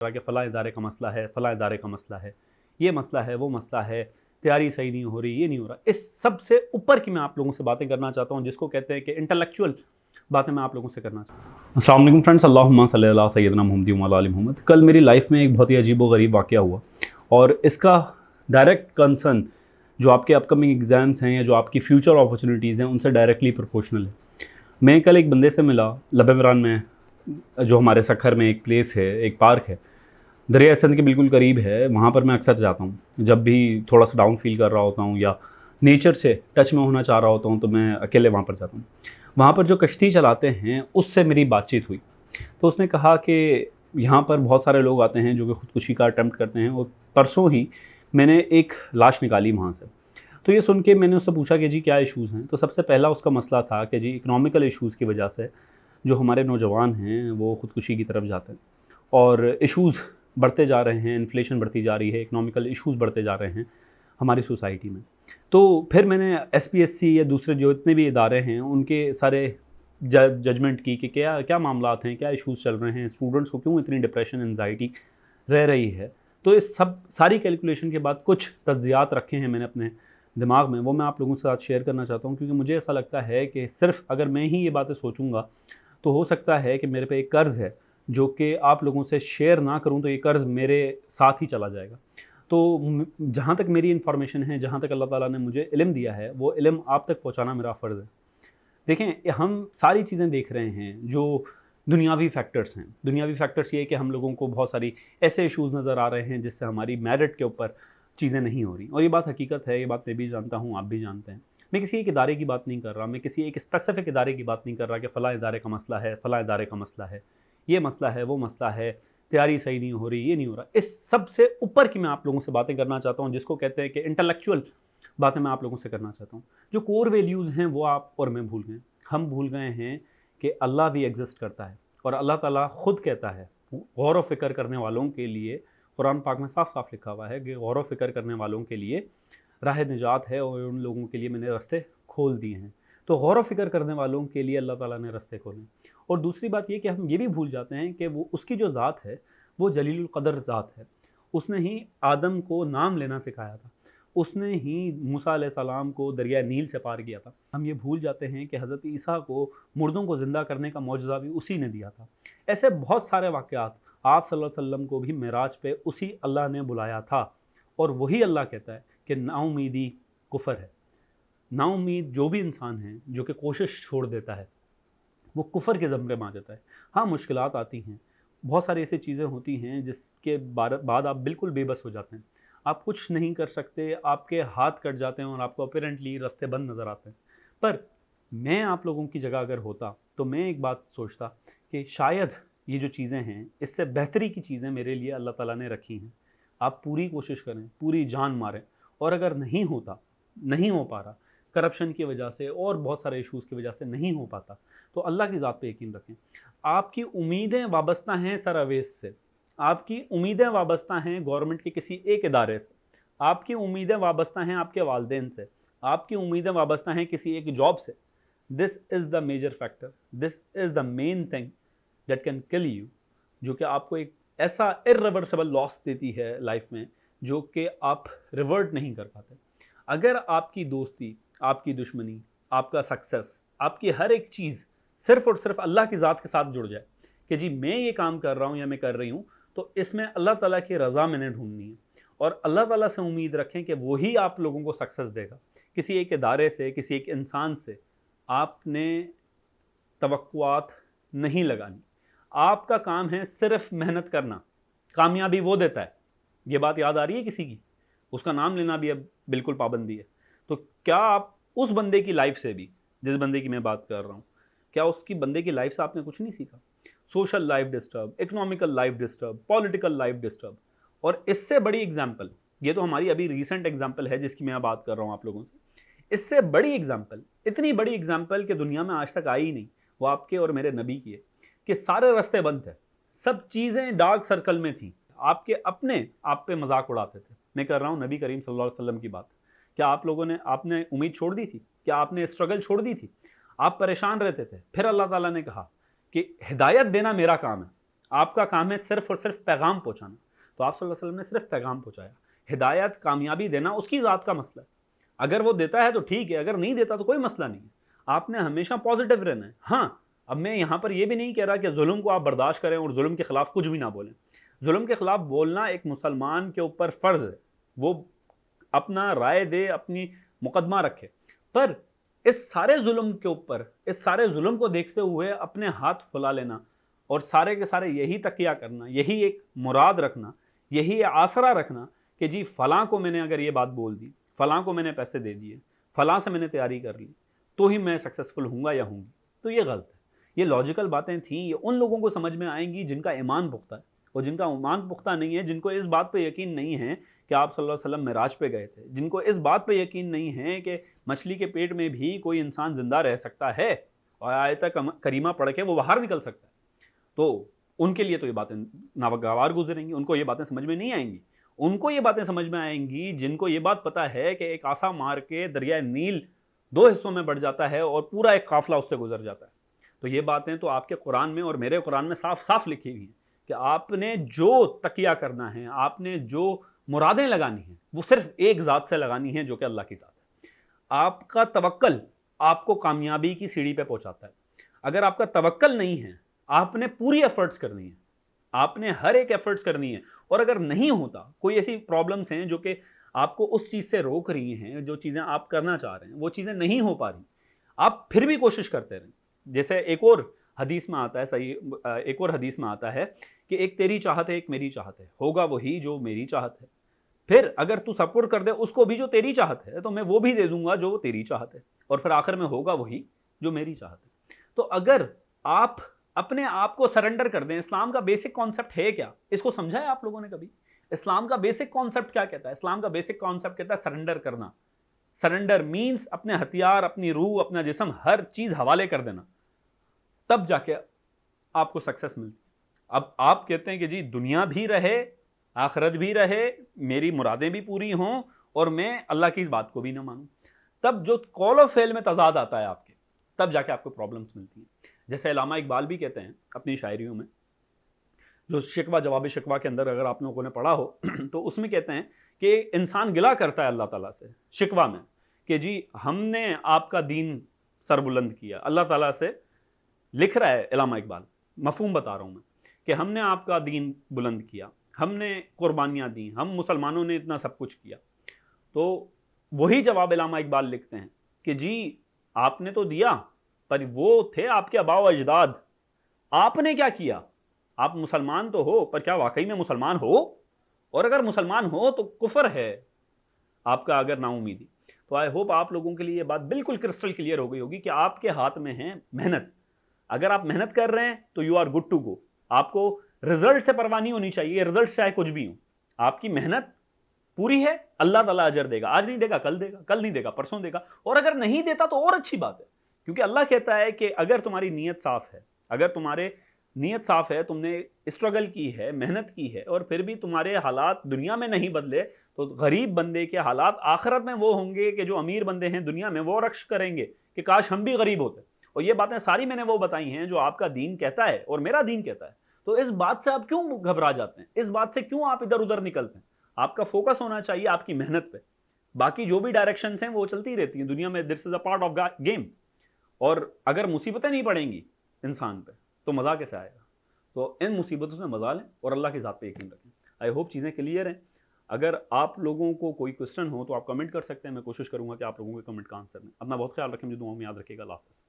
कि फ़लाँ इदारे का मसला है, फ़लाँ इदारे का मसला है, ये मसला है, वो मसला है, तैयारी सही नहीं हो रही, ये नहीं हो रहा। इस सब से ऊपर की मैं आप लोगों से बातें करना चाहता हूँ, जिसको कहते हैं कि इंटेलेक्चुअल बातें मैं आप लोगों से करना चाहता हूँ। अस्सलाम वालेकुम फ्रेंड्स, अल्लाहुम्मा सल्ली अला सय्यदना मुहम्मद व अला आलि मुहम्मद। कल मेरी लाइफ में एक बहुत ही अजीबो-गरीब वाक़या हुआ और इसका डायरेक्ट कंसर्न जो आपके अपकमिंग एग्ज़ाम्स हैं या जो आपकी फ्यूचर अपॉर्चुनिटीज़ हैं, उनसे डायरेक्टली प्रोपोर्शनल है। मैं कल एक बंदे से मिला लबे मरान में, जो हमारे सखर में एक प्लेस है, एक पार्क है, दरिया सिंध के बिल्कुल करीब है। वहाँ पर मैं अक्सर जाता हूँ जब भी थोड़ा सा डाउन फील कर रहा होता हूँ या नेचर से टच में होना चाह रहा होता हूँ, तो मैं अकेले वहाँ पर जाता हूँ। वहाँ पर जो कश्ती चलाते हैं उससे मेरी बातचीत हुई, तो उसने कहा कि यहाँ पर बहुत सारे लोग आते हैं जो कि ख़ुदकुशी का अटेम्प्ट करते हैं, और परसों ही मैंने एक लाश निकाली वहाँ से। तो ये सुन के मैंने उससे पूछा कि जी क्या इश्यूज़ हैं। तो सबसे पहला उसका मसला था कि जी इकोनॉमिकल इश्यूज़ की वजह से जो हमारे नौजवान हैं वो ख़ुदकुशी की तरफ जाते हैं, और इश्यूज़ बढ़ते जा रहे हैं, इन्फ्लेशन बढ़ती जा रही है, इकोनॉमिकल इश्यूज़ बढ़ते जा रहे हैं हमारी सोसाइटी में। तो फिर मैंने एसपीएससी या दूसरे जो इतने भी इदारे हैं उनके सारे जजमेंट की कि क्या क्या मामलात हैं, क्या इश्यूज़ चल रहे हैं, स्टूडेंट्स को क्यों इतनी डिप्रेशन, एंजाइटी रह रही है। तो इस सब सारी कैलकुलेशन के बाद कुछ तज्ज़ियात रखे हैं मैंने अपने दिमाग में, वो मैं आप लोगों के साथ शेयर करना चाहता हूँ, क्योंकि मुझे ऐसा लगता है कि सिर्फ़ अगर मैं ही ये बातें सोचूँगा तो हो सकता है कि मेरे पे एक कर्ज़ है जो कि आप लोगों से शेयर ना करूँ तो ये कर्ज़ मेरे साथ ही चला जाएगा। तो जहाँ तक मेरी इन्फॉर्मेशन है, जहाँ तक अल्लाह ताला ने मुझे इल्म दिया है, वो इल्म आप तक पहुँचाना मेरा फ़र्ज़ है। देखें, हम सारी चीज़ें देख रहे हैं जो दुनियावी फैक्टर्स हैं। दुनियावी फैक्टर्स ये है कि हम लोगों को बहुत सारी ऐसे इश्यूज़ नज़र आ रहे हैं जिससे हमारी मेरिट के ऊपर चीज़ें नहीं हो रही, और ये बात हकीकत है, ये बात मैं भी जानता हूँ, आप भी जानते हैं। मैं किसी एक इदारे की बात नहीं कर रहा, मैं किसी एक स्पेसिफ़िक इदारे की बात नहीं कर रहा कि फ़लाँ इदारे का मसला है, फ़लाँ इदारे का मसला है, ये मसला है, वो मसला है, तैयारी सही नहीं हो रही, ये नहीं हो रहा। इस सब से ऊपर की मैं आप लोगों से बातें करना चाहता हूँ, जिसको कहते हैं कि इंटेलेक्चुअल बातें मैं आप लोगों से करना चाहता हूँ। जो कोर वैल्यूज़ हैं वो आप और मैं भूल गए। हम भूल गए हैं कि अल्लाह भी एग्ज़िस्ट करता है, और अल्लाह ताला ख़ुद कहता है गौर व फ़िक्र करने वालों के लिए, कुरान पाक में साफ-साफ लिखा हुआ है कि गौर व फ़िक्र करने वालों के लिए राह निजात है, और उन लोगों के लिए मैंने रास्ते खोल दिए हैं। तो गौर व फ़िक्र करने वालों के लिए अल्लाह ताला ने रास्ते खोले। और दूसरी बात ये कि हम ये भी भूल जाते हैं कि वो उसकी जो ज़ात है वो जलीलुल क़द्र ज़ात है। उसने ही आदम को नाम लेना सिखाया था, उसने ही मूसा अलैहिस्सलाम को दरिया नील से पार किया था। हम ये भूल जाते हैं कि हज़रत ईसा को मुर्दों को ज़िंदा करने का मौजज़ा भी उसी ने दिया था। ऐसे बहुत सारे वाक़यात, आप सल्लल्लाहु अलैहि वसल्लम को भी मेराज पे उसी अल्लाह ने बुलाया था, और वही अल्लाह कहता है कि नाउमीदी कुफ़र है। नाउमीद जो भी इंसान है जो कि कोशिश छोड़ देता है, वो कुफ़र के ज़मरे में आ जाता है। हाँ, मुश्किलात आती हैं, बहुत सारी ऐसी चीज़ें होती हैं जिसके बाद आप बिल्कुल बेबस हो जाते हैं। आप कुछ नहीं कर सकते, आपके हाथ कट जाते हैं और आपको अपैरेंटली रास्ते बंद नज़र आते हैं। पर मैं आप लोगों की जगह अगर होता तो मैं एक बात सोचता कि शायद ये जो चीज़ें हैं, इससे बेहतरी की चीज़ें मेरे लिए अल्लाह ताला ने रखी हैं। आप पूरी कोशिश करें, पूरी जान मारें, और अगर नहीं होता, नहीं हो पा रहा, करप्शन की वजह से और बहुत सारे इश्यूज़ की वजह से नहीं हो पाता, तो अल्लाह की ज़ात पे यकीन रखें। आपकी उम्मीदें वाबस्ता हैं सर अवैज़ से, आपकी उम्मीदें वाबस्ता हैं गवर्नमेंट के किसी एक इदारे से, आपकी उम्मीदें वाबस्ता हैं आपके वालिदैन से, आपकी उम्मीदें वाबस्ता हैं किसी एक जॉब से। This is the major factor, this is the main thing that can kill you, जो कि आपको एक ऐसा इर्रिवर्सिबल लॉस देती है लाइफ में, जो कि आप रिवर्ट नहीं कर पाते। अगर आपकी दोस्ती, आपकी दुश्मनी, आपका सक्सेस, आपकी हर एक चीज़ सिर्फ़ और सिर्फ़ अल्लाह की ज़ात के साथ जुड़ जाए कि जी मैं ये काम कर रहा हूँ या मैं कर रही हूँ, तो इसमें अल्लाह ताला की रज़ा मैंने ढूँढनी है, और अल्लाह ताला से उम्मीद रखें कि वही आप लोगों को सक्सेस देगा। किसी एक इदारे से, किसी एक इंसान से आपने तवक्कुआत नहीं लगानी। आपका काम है सिर्फ़ मेहनत करना, कामयाबी वो देता है। ये बात याद आ रही है किसी की? उसका नाम लेना भी अब बिल्कुल पाबंदी है। तो क्या आप उस बंदे की लाइफ़ से भी, जिस बंदे की मैं बात कर रहा हूँ, क्या उसकी बंदे की लाइफ़ से आपने कुछ नहीं सीखा? Social life disturb, economical life disturb, political life disturb, और इससे बड़ी एग्जाम्पल, ये तो हमारी अभी रीसेंट एग्जाम्पल है जिसकी मैं बात कर रहा हूँ आप लोगों से। इससे बड़ी एग्जाम्पल, इतनी बड़ी एग्जाम्पल कि दुनिया में आज तक आई ही नहीं, वो आपके और मेरे नबी की है कि सारे रास्ते बंद थे, सब चीज़ें डार्क सर्कल में थी, आपके अपने आप पे मजाक उड़ाते थे। मैं कर रहा हूँ नबी करीम सल्लल्लाहु अलैहि वसल्लम की बात। क्या आप लोगों ने, आपने उम्मीद छोड़ दी थी? क्या आपने स्ट्रगल छोड़ दी थी? आप परेशान रहते थे, फिर अल्लाह ताला ने कहा कि हिदायत देना मेरा काम है, आपका काम है सिर्फ और सिर्फ पैगाम पहुँचाना। तो आप सल्लल्लाहु अलैहि वसल्लम ने सिर्फ पैगाम पहुँचाया। हिदायत, कामयाबी देना उसकी ज़ात का मसला है। अगर वो देता है तो ठीक है, अगर नहीं देता तो कोई मसला नहीं है। आपने हमेशा पॉजिटिव रहना है। हाँ, अब मैं यहाँ पर यह भी नहीं कह रहा कि जुल्म को आप बर्दाश्त करें और जुल्म के खिलाफ कुछ भी ना बोलें। जुल्म के खिलाफ बोलना एक मुसलमान के ऊपर फ़र्ज़ है, वो अपना राय दे, अपनी मुकदमा रखे। पर इस सारे जुल्म के ऊपर, इस सारे जुल्म को देखते हुए अपने हाथ फुला लेना और सारे के सारे यही तकिया करना, यही एक मुराद रखना, यही आसरा रखना कि जी फ़लाँ को मैंने अगर ये बात बोल दी, फ़लाँ को मैंने पैसे दे दिए, फ़लाँ से मैंने तैयारी कर ली, तो ही मैं सक्सेसफुल हूँगा या हूँगी, तो ये गलत है। ये लॉजिकल बातें थीं, ये उन लोगों को समझ में आएंगी जिनका ईमान पुख्ता है, और जिनका ईमान पुख्ता नहीं है, जिनको इस बात पे यकीन नहीं है कि आप सल्लल्लाहु अलैहि वसल्लम मेराज पे गए थे, जिनको इस बात पे यकीन नहीं है कि मछली के पेट में भी कोई इंसान ज़िंदा रह सकता है और आयत करीमा पढ़ के वो बाहर निकल सकता है, तो उनके लिए तो ये बातें नागवार गुजरेंगी, उनको ये बातें समझ में नहीं आएंगी। उनको ये बातें समझ में आएंगी जिनको ये बात पता है कि एक आसा मार के दरिया नील 2 हिस्सों में बढ़ जाता है और पूरा एक काफिला उससे गुजर जाता है। तो ये बातें तो आपके कुरान में और मेरे कुरान में साफ साफ लिखी हुई हैं कि आपने जो तकिया करना है, आपने जो मुरादें लगानी हैं, वो सिर्फ एक ज़ात से लगानी है, जो कि अल्लाह की ज़ात है। आपका तवक्कल आपको कामयाबी की सीढ़ी पे पहुंचाता है। अगर आपका तवक्कल नहीं है, आपने पूरी एफर्ट्स करनी है, आपने हर एक एफर्ट्स करनी है, और अगर नहीं होता, कोई ऐसी प्रॉब्लम्स हैं जो कि आपको उस चीज़ से रोक रही हैं, जो चीज़ें आप करना चाह रहे हैं वो चीज़ें नहीं हो पा रही, आप फिर भी कोशिश करते रहें। जैसे एक और हदीस में आता है, सही, एक और हदीस में आता है कि एक तेरी चाहत है, एक मेरी चाहत है, होगा वही जो मेरी चाहत है। फिर अगर तू सपोर्ट कर दे उसको भी जो तेरी चाहत है, तो मैं वो भी दे दूंगा जो तेरी चाहत है, और फिर आखिर में होगा वही जो मेरी चाहत है। तो अगर आप अपने आप को सरेंडर कर दें, इस्लाम का बेसिक कॉन्सेप्ट है क्या, इसको समझा है आप लोगों ने कभी? इस्लाम का बेसिक कॉन्सेप्ट क्या कहता है? इस्लाम का बेसिक कॉन्सेप्ट कहता है सरेंडर करना। सरेंडर मीन्स अपने हथियार, अपनी रूह, अपना जिस्म, हर चीज हवाले कर देना, तब जाके आपको सक्सेस मिलती। अब आप कहते हैं कि जी दुनिया भी रहे, आखिरत भी रहे, मेरी मुरादें भी पूरी हों और मैं अल्लाह की बात को भी ना मानूं, तब जो कौल और फेल में तजाद आता है आपके, तब जाके आपको प्रॉब्लम्स मिलती हैं। जैसे अल्लामा इकबाल भी कहते हैं अपनी शायरियों में, जो शिकवा जवाब शिकवा के अंदर अगर आप लोगों ने पढ़ा हो तो उसमें कहते हैं कि इंसान गिला करता है अल्लाह ताला से शिकवा में कि जी हमने आपका दीन सरबुलंद किया। अल्लाह ताला से लिख रहा है अल्लामा इकबाल, मफहूम बता रहा हूँ मैं, कि हमने आपका दीन बुलंद किया, हमने कुर्बानियाँ दी, हम मुसलमानों ने इतना सब कुछ किया। तो वही जवाब अल्लामा इकबाल लिखते हैं कि जी आपने तो दिया, पर वो थे आपके आबाओ अजदाद, आपने क्या किया? आप मुसलमान तो हो, पर क्या वाकई में मुसलमान हो? और अगर मुसलमान हो तो कुफर है आपका अगर नाउमीदी। तो आई होप आप लोगों के लिए ये बात बिल्कुल क्रिस्टल क्लियर हो गई होगी कि आपके हाथ में है मेहनत। अगर आप मेहनत कर रहे हैं तो you are good to go. आपको रिजल्ट से परवाह नहीं होनी चाहिए, रिजल्ट चाहे कुछ भी हो, आपकी मेहनत पूरी है, अल्लाह ताला अजर देगा। आज नहीं देगा कल देगा, कल नहीं देगा परसों देगा, और अगर नहीं देता तो और अच्छी बात है, क्योंकि अल्लाह कहता है कि अगर तुम्हारी नीयत साफ है, अगर तुम्हारे नीयत साफ है, तुमने स्ट्रगल की है, मेहनत की है, और फिर भी तुम्हारे हालात दुनिया में नहीं बदले, तो गरीब बंदे के हालात आखिरत में वो होंगे कि जो अमीर बंदे हैं दुनिया में वो रक्श करेंगे कि काश हम भी गरीब होते। और ये बातें सारी मैंने वो बताई हैं जो आपका दीन कहता है और मेरा दीन कहता है। तो इस बात से आप क्यों घबरा जाते हैं? इस बात से क्यों आप इधर उधर निकलते हैं? आपका फोकस होना चाहिए आपकी मेहनत पे। बाकी जो भी डायरेक्शंस हैं वो चलती रहती हैं दुनिया में, this is a part of game. और अगर मुसीबतें नहीं पड़ेंगी इंसान पे तो मज़ा कैसे आएगा? तो इन मुसीबतों से मज़ा लें और अल्लाह की ज़ात पे यकीन रखें। आई होप चीज़ें क्लियर हैं। अगर आप लोगों को कोई क्वेश्चन हो तो आप कमेंट कर सकते हैं, मैं कोशिश करूंगा कि आप लोगों के कमेंट का आंसर दें। अपना बहुत ख्याल रखें, मुझे दुआ में याद रखिएगा। अल्लाह हाफ़िज़।